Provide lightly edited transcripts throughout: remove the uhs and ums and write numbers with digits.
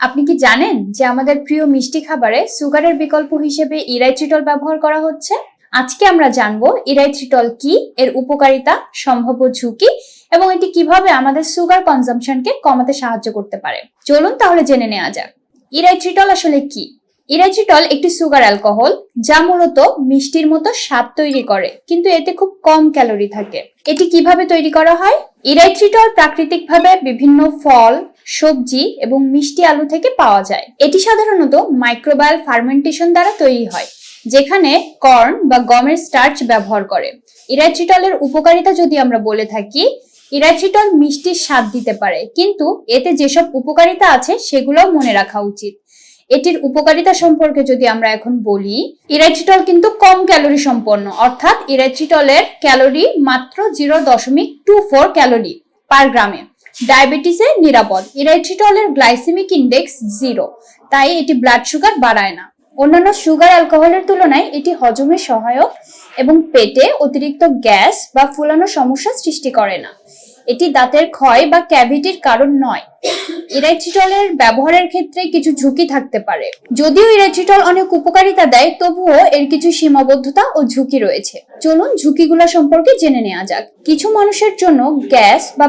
আপনি কি জানেন যে আমাদের প্রিয় মিষ্টি খাবারে সুগারের বিকল্প হিসেবে ইরাইথ্রিটল ব্যবহার করা হচ্ছে? আজকে আমরা জানবো ইরাইথ্রিটল কি, এর উপকারিতা, সম্ভাব্য ঝুঁকি এবং এটি কিভাবে আমাদের সুগার কনজাম্পশনকে কমাতে সাহায্য করতে পারে। চলুন তাহলে জেনে নেওয়া যাক। ইরাইথ্রিটল আসলে কি? ইরাইথ্রিটল একটি সুগার অ্যালকোহল যা মূলত মিষ্টির মতো স্বাদ তৈরি করে, কিন্তু এতে খুব কম ক্যালোরি থাকে। এটি কিভাবে তৈরি করা হয়? ইরাইথ্রিটল প্রাকৃতিকভাবে বিভিন্ন ফল, সবজি এবং মিষ্টি আলু থেকে পাওয়া যায়। এটি সাধারণত মাইক্রোবায়াল ফার্মেন্টেশন দ্বারা তৈরি হয়, যেখানে কর্ন বা গমের স্টার্চ ব্যবহার করে। ইরাইথ্রিটলের উপকারিতা যদি আমরা বলে থাকি, ইরাইথ্রিটল মিষ্টির স্বাদ দিতে পারে, কিন্তু এতে যেসব উপকারিতা আছে সেগুলোও মনে রাখা উচিত। এটির উপকারিতা সম্পর্কে যদি আমরা এখন বলি, ইরাইথ্রিটল কিন্তু কম ক্যালোরি সম্পন্ন, অর্থাৎ ইরাইথ্রিটলের ক্যালোরি মাত্র 0.24 ক্যালোরি পার গ্রামে। ডায়াবেটিসে নিরাপদ। ইরাইথ্রিটলের গ্লাইসেমিক ইনডেক্স 0, তাই এটি ব্লাড সুগার বাড়ায় না। অন্যান্য সুগার অ্যালকোহলের তুলনায় এটি হজমে সহায়ক এবং পেটে অতিরিক্ত গ্যাস বা ফুলানোর সমস্যা সৃষ্টি করে না। এটি দাঁতের ক্ষয় বা ক্যাভিটির কারণ নয়। ইরাইথ্রিটলের ব্যবহারের ক্ষেত্রে কিছু ঝুঁকি থাকতে পারে। যদিও ইরাইথ্রিটল অনেক উপকারিতা দেয়, তবুও এর কিছু সীমাবদ্ধতা ও ঝুঁকি রয়েছে। চলুন ঝুঁকিগুলো সম্পর্কে জেনে নেওয়া যাক। কিছু মানুষের জন্য গ্যাস বা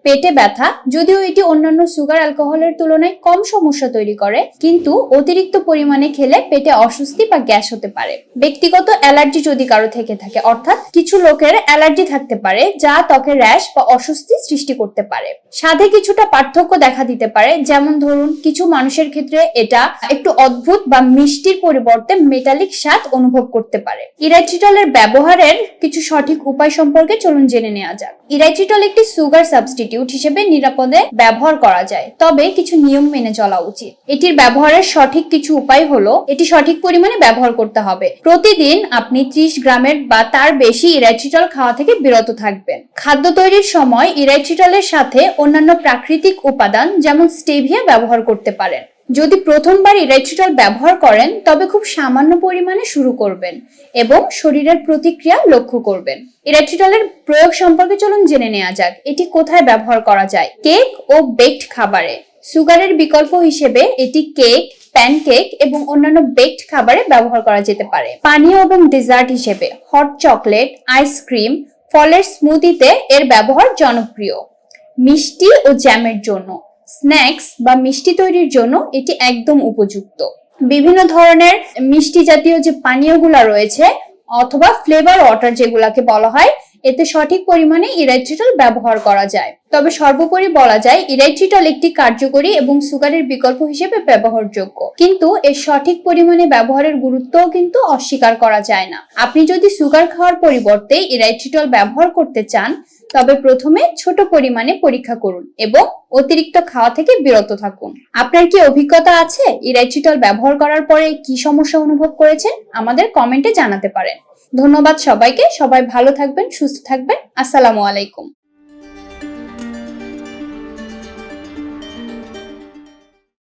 পেটে ব্যথা, যদিও এটি অন্যান্য সুগার অ্যালকোহলের তুলনায় কম সমস্যা তৈরি করে, কিন্তু অতিরিক্ত পরিমাণে খেলে পেটে অস্বস্তি বা গ্যাস হতে পারে। ব্যক্তিগত অ্যালার্জি যদি কারো থেকে থাকে, অর্থাৎ কিছু লোকের অ্যালার্জি থাকতে পারে যা ত্বকের র্যাশ বা অস্বস্তি সৃষ্টি করতে পারে। স্বাদে কিছুটা পার্থক্য দেখা দিতে পারে, যেমন ধরুন কিছু মানুষের ক্ষেত্রে এটা একটু অদ্ভুত বা মিষ্টির পরিবর্তে মেটালিক স্বাদ অনুভব করতে পারে। ইরাইথ্রিটলের ব্যবহারের কিছু সঠিক উপায় সম্পর্কে চলুন জেনে নেওয়া যাক। ইরাইথ্রিটল একটি সুগার সাবস্টিটিউট হিসেবে নিরাপদে ব্যবহার করা যায়, তবে কিছু নিয়ম মেনে চলা উচিত। এটির ব্যবহারের সঠিক কিছু উপায় হলো, এটি সঠিক পরিমাণে ব্যবহার করতে হবে। প্রতিদিন আপনি 30 গ্রামের বা তার বেশি ইরাইথ্রিটল খাওয়া থেকে বিরত থাকবেন। খাদ্য তৈরির সময় ইরাইথ্রিটলের সাথে অন্যান্য প্রাকৃতিক উপাদান যেমন স্টেভিয়া ব্যবহার করতে পারেন। যদি প্রথমবার ইরাইথ্রিটল ব্যবহার করেন, তবে খুব সামান্য পরিমাণে শুরু করবেন এবং শরীরের প্রতিক্রিয়া লক্ষ্য করবেন। ইরাইথ্রিটলের প্রয়োগ সম্পর্কে চলুন জেনে নেওয়া যাক। এটি কোথায় ব্যবহার করা যায়? কেক ও বেকড খাবারে। সুগারের বিকল্প হিসেবে এটি কেক, প্যানকেক এবং অন্যান্য বেকড খাবারে ব্যবহার করা যেতে পারে। পানীয় এবং ডেজার্ট হিসেবে হট চকলেট, আইসক্রিম, ফলের স্মুদিতে এর ব্যবহার জনপ্রিয়। মিষ্টি ও জ্যামের জন্য, স্ন্যাক্স বা মিষ্টি তৈরির জন্য এটি একদম উপযুক্ত। বিভিন্ন ধরনের মিষ্টি জাতীয় যে পানীয়গুলো রয়েছে অথবা ফ্লেভার ওয়াটার যেগুলাকে বলা হয়, এতে সঠিক পরিমাণে ইরাইথ্রিটল ব্যবহার করা যায়। তবে সর্বোপরি বলা যায় ইরাইথ্রিটল একটি কার্যকরী এবং সুগারের বিকল্প হিসেবে ব্যবহারযোগ্য, কিন্তু এর সঠিক পরিমাণে ব্যবহারের গুরুত্বও কিন্তু অস্বীকার করা যায় না। আপনি যদি সুগার খাওয়ার পরিবর্তে ইরাইথ্রিটল ব্যবহার করতে চান, তবে প্রথমে ছোট পরিমাণে পরীক্ষা করুন এবং অতিরিক্ত খাওয়া থেকে বিরত থাকুন। আপনার কি অভিজ্ঞতা আছে? ইরাইথ্রিটল ব্যবহার করার পরে কি সমস্যা অনুভব করেছেন? আমাদের কমেন্টে জানাতে পারেন। ধন্যবাদ সবাইকে। সবাই ভালো থাকবেন, সুস্থ থাকবেন। আসসালামু আলাইকুম।